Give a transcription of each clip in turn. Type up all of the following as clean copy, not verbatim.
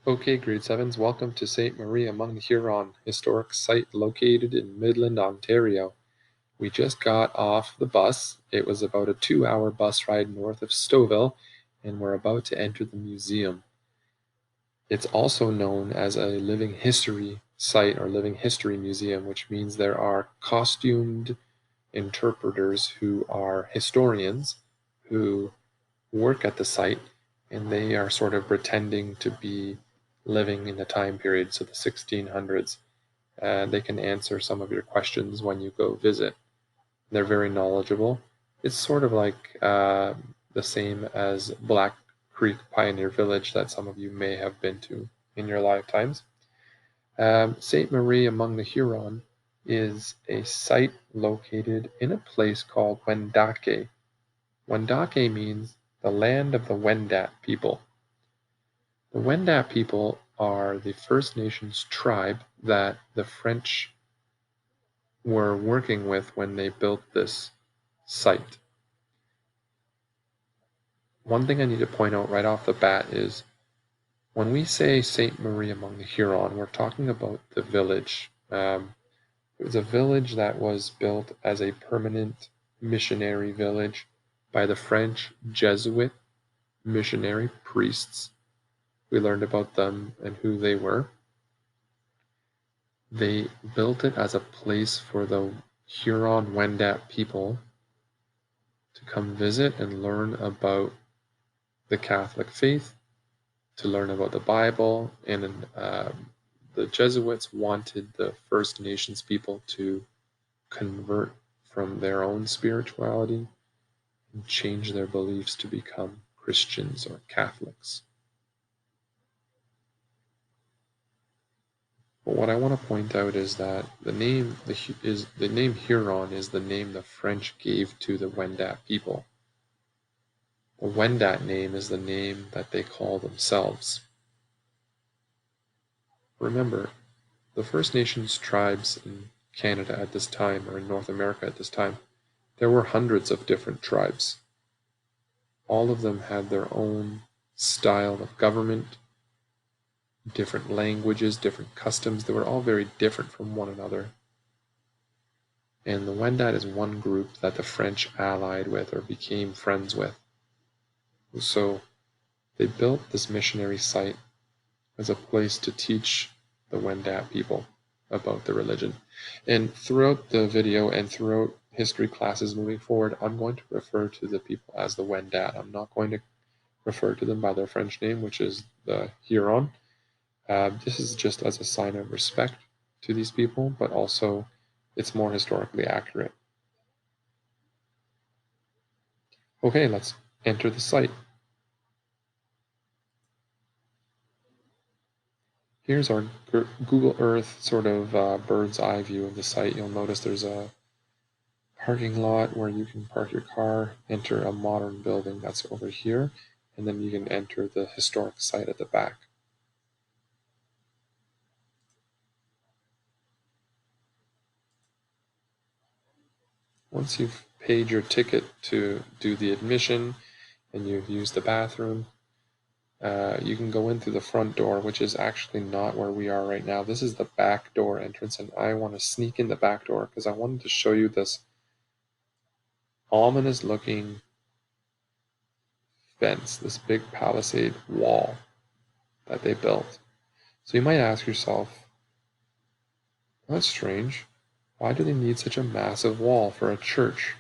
Okay, grade 7s, welcome to Sainte Marie among the Huron, historic site located in Midland, Ontario. We just got off the bus. It was about a 2-hour bus ride north of Stouffville, and we're about to enter the museum. It's also known as a living history site or living history museum, which means there are costumed interpreters who are historians who work at the site, and they are sort of pretending to be living in the time period, so the 1600s. They can answer some of your questions when you go visit. They're very knowledgeable. It's sort of like the same as Black Creek Pioneer Village that some of you may have been to in your lifetimes. Sainte Marie among the Huron is a site located in a place called Wendake. Wendake means the land of the Wendat people. The Wendat people are the First Nations tribe that the French were working with when they built this site. One thing I need to point out right off the bat is when we say Sainte Marie among the Huron, we're talking about the village. It was a village that was built as a permanent missionary village by the French Jesuit missionary priests. We learned about them and who they were. They built it as a place for the Huron Wendat people to come visit and learn about the Catholic faith, to learn about the Bible, and the Jesuits wanted the First Nations people to convert from their own spirituality and change their beliefs to become Christians or Catholics. But what I want to point out is that the name Huron is the name the French gave to the Wendat people. The Wendat name is the name that they call themselves. Remember, the First Nations tribes in Canada at this time, or in North America at this time, there were hundreds of different tribes. All of them had their own style of government, different languages, different customs. They were all very different from one another. And the Wendat is one group that the French allied with or became friends with. So they built this missionary site as a place to teach the Wendat people about the religion. And throughout the video and throughout history classes moving forward, I'm going to refer to the people as the Wendat. I'm not going to refer to them by their French name, which is the Huron. This is just as a sign of respect to these people, but also it's more historically accurate. Okay, let's enter the site. Here's our Google Earth sort of bird's eye view of the site. You'll notice there's a parking lot where you can park your car, enter a modern building that's over here, and then you can enter the historic site at the back. Once you've paid your ticket to do the admission and you've used the bathroom, you can go in through the front door, which is actually not where we are right now. This is the back door entrance, and I want to sneak in the back door because I wanted to show you this ominous looking fence, this big palisade wall that they built. So you might ask yourself, that's strange. Why do they need such a massive wall for a church?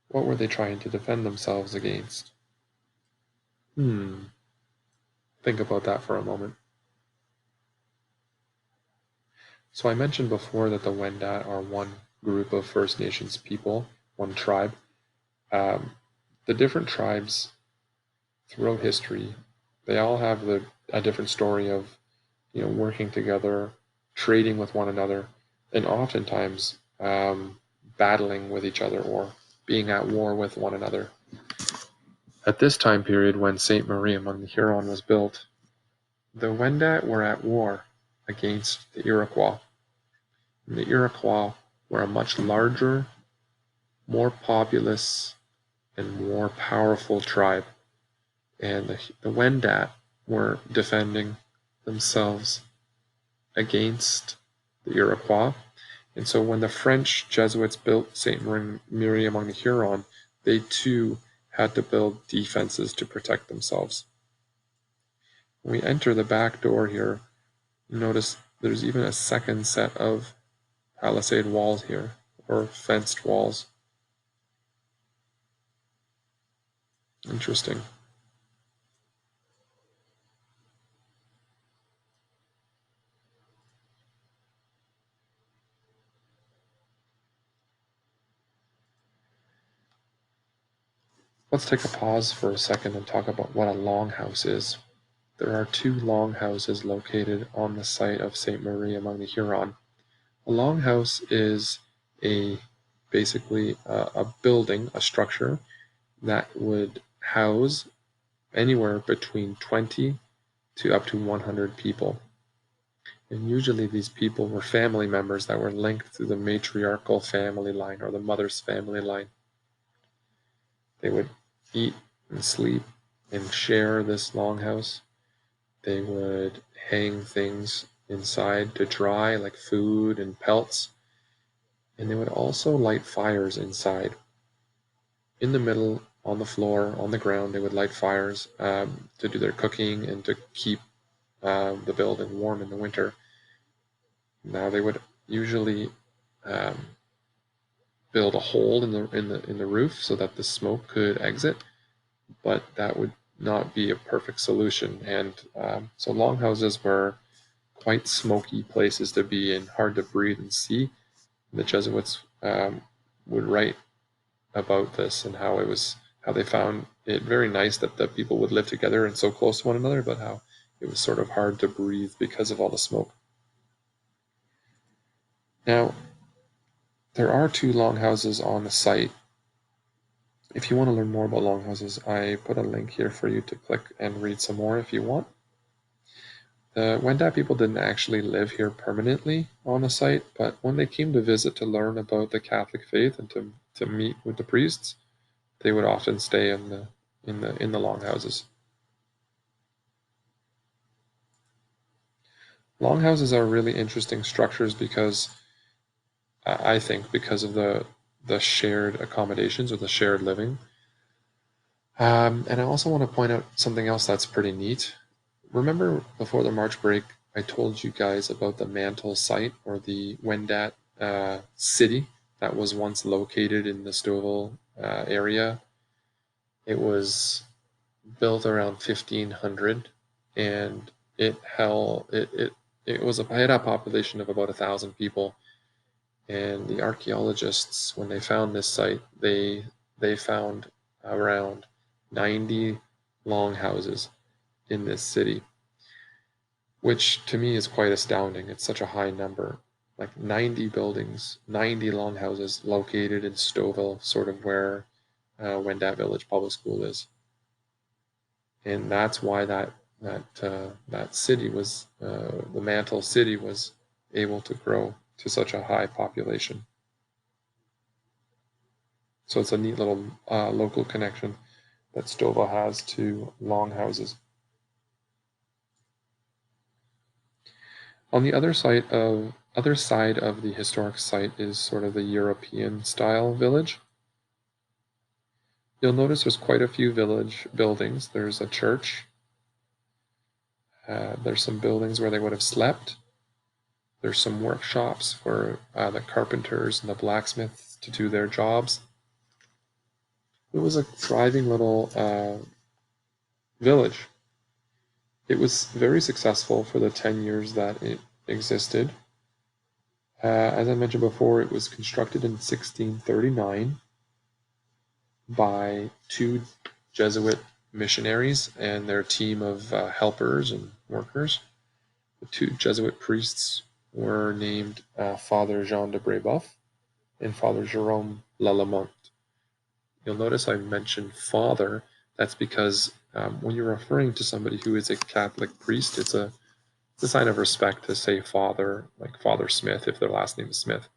What were they trying to defend themselves against? Think about that for a moment. So I mentioned before that the Wendat are one group of First Nations people, one tribe. The different tribes throughout history, they all have a different story of, working together, trading with one another, and oftentimes battling with each other or being at war with one another. At this time period, when Sainte Marie among the Huron was built, the Wendat were at war against the Iroquois. And the Iroquois were a much larger, more populous, and more powerful tribe. And the Wendat were defending themselves against the Iroquois. And so when the French Jesuits built Sainte Marie among the Huron, they too had to build defenses to protect themselves. When we enter the back door here, you notice there's even a second set of palisade walls here, or fenced walls. Interesting. Let's take a pause for a second and talk about what a longhouse is. There are two longhouses located on the site of Sainte Marie among the Huron. A longhouse is basically a building, a structure that would house anywhere between 20 to up to 100 people. And usually these people were family members that were linked through the matriarchal family line or the mother's family line. They would eat and sleep and share this longhouse. They would hang things inside to dry, like food and pelts. And they would also light fires inside. In the middle, on the floor, on the ground, they would light fires to do their cooking and to keep the building warm in the winter. Now they would usually build a hole in the roof so that the smoke could exit, but that would not be a perfect solution. And so longhouses were quite smoky places to be in, hard to breathe and see. The Jesuits would write about this and how they found it very nice that the people would live together and so close to one another, but how it was sort of hard to breathe because of all the smoke. Now, there are two longhouses on the site. If you want to learn more about longhouses, I put a link here for you to click and read some more if you want. The Wendat people didn't actually live here permanently on the site, but when they came to visit to learn about the Catholic faith and to meet with the priests, they would often stay in the longhouses. Longhouses are really interesting structures because I think because of the shared accommodations or the shared living. And I also want to point out something else that's pretty neat. Remember before the March break, I told you guys about the Mantle site or the Wendat city that was once located in the Stouffville area. It was built around 1500, and it had a population of about 1,000 people. And the archaeologists, when they found this site, they found around 90 longhouses in this city, which to me is quite astounding. It's such a high number, like 90 buildings, 90 longhouses located in Stouffville, sort of where Wendat Village Public School is. And that's why that city was, the Mantle city was able to grow to such a high population. So it's a neat little local connection that Stouffville has to longhouses. On the other side of the historic site is sort of the European style village. You'll notice there's quite a few village buildings. There's a church. There's some buildings where they would have slept. There's some workshops for the carpenters and the blacksmiths to do their jobs. It was a thriving little village. It was very successful for the 10 years that it existed. As I mentioned before, it was constructed in 1639 by two Jesuit missionaries and their team of helpers and workers. The two Jesuit priests were named Father Jean de Brébeuf and Father Jérôme Lalemont. You'll notice I mentioned father. That's because when you're referring to somebody who is a Catholic priest, it's a sign of respect to say father, like Father Smith, if their last name is Smith.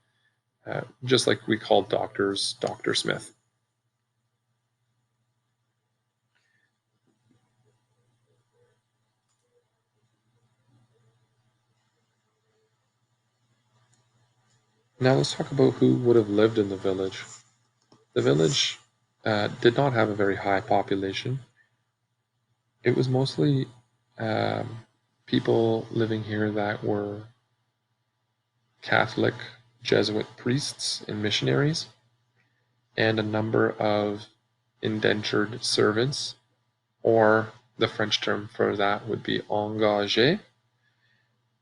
Just like we call doctors Dr. Smith. Now let's talk about who would have lived in the village. The village did not have a very high population. It was mostly people living here that were Catholic Jesuit priests and missionaries, and a number of indentured servants, or the French term for that would be engagés.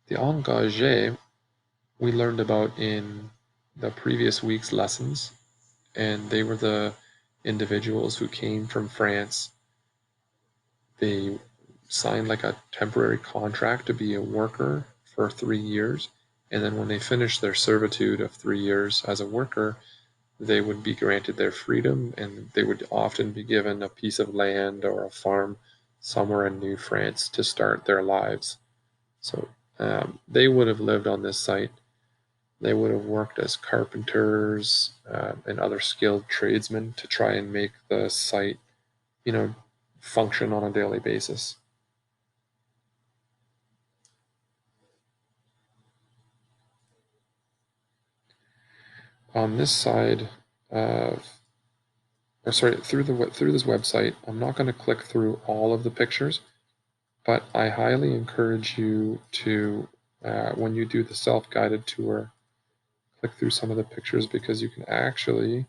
The engagés we learned about in the previous week's lessons, and they were the individuals who came from France. They signed like a temporary contract to be a worker for 3 years, and then when they finished their servitude of 3 years as a worker, they would be granted their freedom, and they would often be given a piece of land or a farm somewhere in New France to start their lives. So they would have lived on this site. They would have worked as carpenters and other skilled tradesmen to try and make the site, function on a daily basis. On this side of, or sorry, through this website, I'm not going to click through all of the pictures, but I highly encourage you to, when you do the self-guided tour, click through some of the pictures, because you can actually,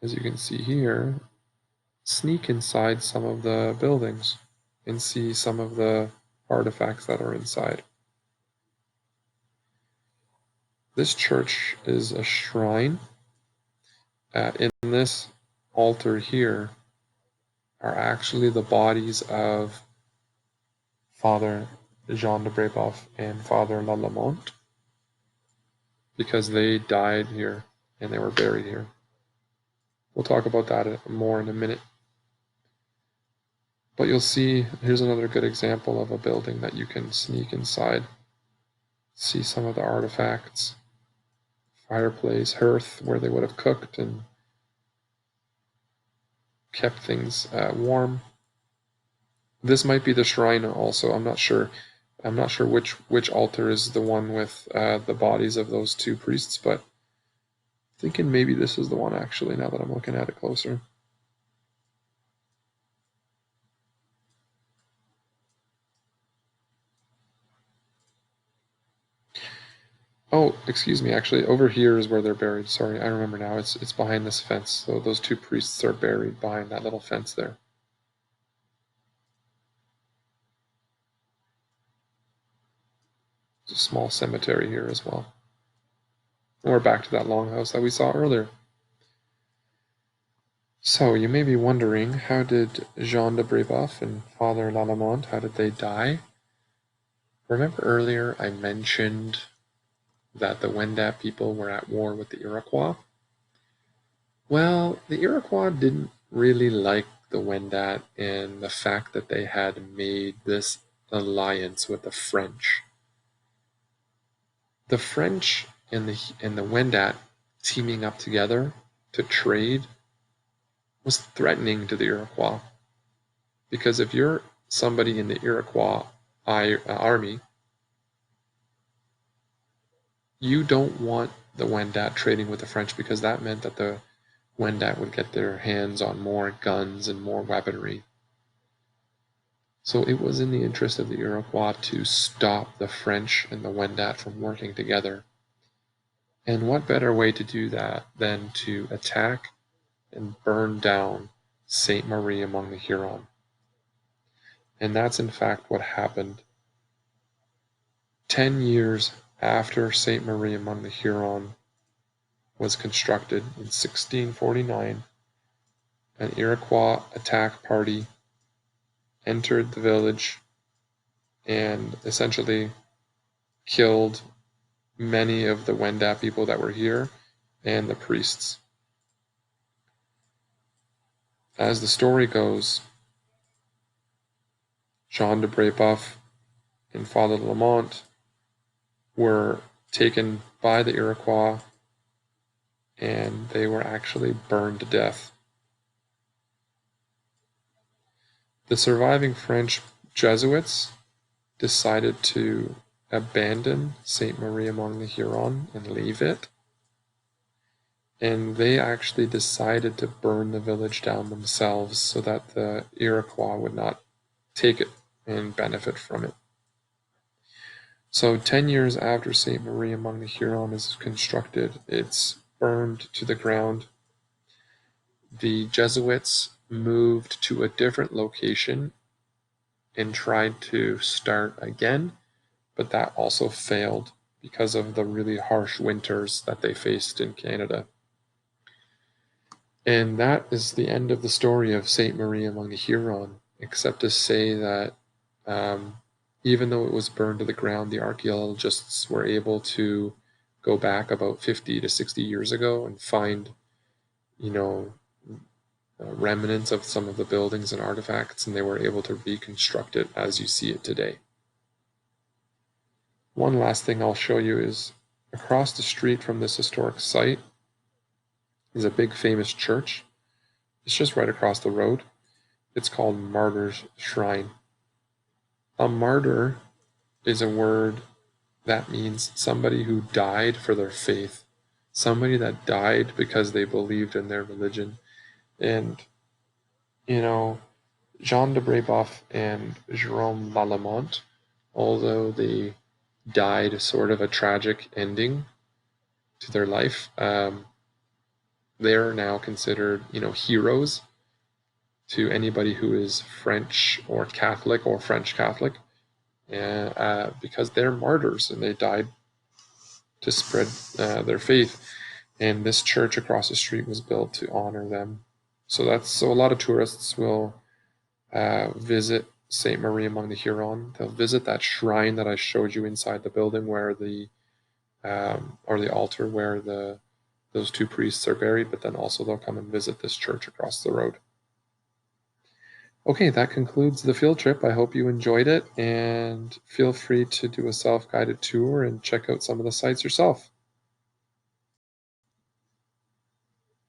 as you can see here, sneak inside some of the buildings and see some of the artifacts that are inside. This church is a shrine. In this altar here are actually the bodies of Father Jean de Brebeuf and Father Lalemont, because they died here and they were buried here. We'll talk about that more in a minute. But you'll see, here's another good example of a building that you can sneak inside. See some of the artifacts. Fireplace, hearth, where they would have cooked and kept things warm. This might be the shrine also. I'm not sure. I'm not sure which altar is the one with the bodies of those two priests, but I'm thinking maybe this is the one actually, now that I'm looking at it closer. Oh, excuse me, actually, over here is where they're buried. Sorry, I remember now. It's behind this fence. So those two priests are buried behind that little fence there. There's a small cemetery here as well. And we're back to that longhouse that we saw earlier. So you may be wondering, how did Jean de Brebeuf and Father Lalemont, how did they die? Remember earlier I mentioned that the Wendat people were at war with the Iroquois? Well, the Iroquois didn't really like the Wendat and the fact that they had made this alliance with the French. The French and the Wendat teaming up together to trade was threatening to the Iroquois. Because if you're somebody in the Iroquois army, you don't want the Wendat trading with the French, because that meant that the Wendat would get their hands on more guns and more weaponry. So it was in the interest of the Iroquois to stop the French and the Wendat from working together. And what better way to do that than to attack and burn down Sainte Marie among the Huron? And that's in fact what happened. 10 years after Sainte Marie among the Huron was constructed in 1649, an Iroquois attack party entered the village and essentially killed many of the Wendat people that were here and the priests. As the story goes, Jean de Brebeuf and Father Lamont were taken by the Iroquois, and they were actually burned to death. The surviving French Jesuits decided to abandon Sainte Marie among the Huron and leave it. And they actually decided to burn the village down themselves so that the Iroquois would not take it and benefit from it. So 10 years after Sainte Marie among the Huron is constructed, it's burned to the ground. The Jesuits moved to a different location and tried to start again, but that also failed because of the really harsh winters that they faced in Canada. And that is the end of the story of Sainte Marie among the Huron, except to say that even though it was burned to the ground, the archaeologists were able to go back about 50 to 60 years ago and find, remnants of some of the buildings and artifacts, and they were able to reconstruct it as you see it today. One last thing I'll show you is across the street from this historic site is a big famous church. It's just right across the road. It's called Martyr's Shrine. A martyr is a word that means somebody who died for their faith, somebody that died because they believed in their religion. And, Jean de Brebeuf and Jérôme Lalemant, although they died sort of a tragic ending to their life, they're now considered, heroes to anybody who is French or Catholic or French Catholic, and because they're martyrs and they died to spread their faith. And this church across the street was built to honor them. So a lot of tourists will visit Sainte Marie among the Huron. They'll visit that shrine that I showed you inside the building, where or the altar where those two priests are buried. But then also they'll come and visit this church across the road. Okay, that concludes the field trip. I hope you enjoyed it, and feel free to do a self-guided tour and check out some of the sites yourself.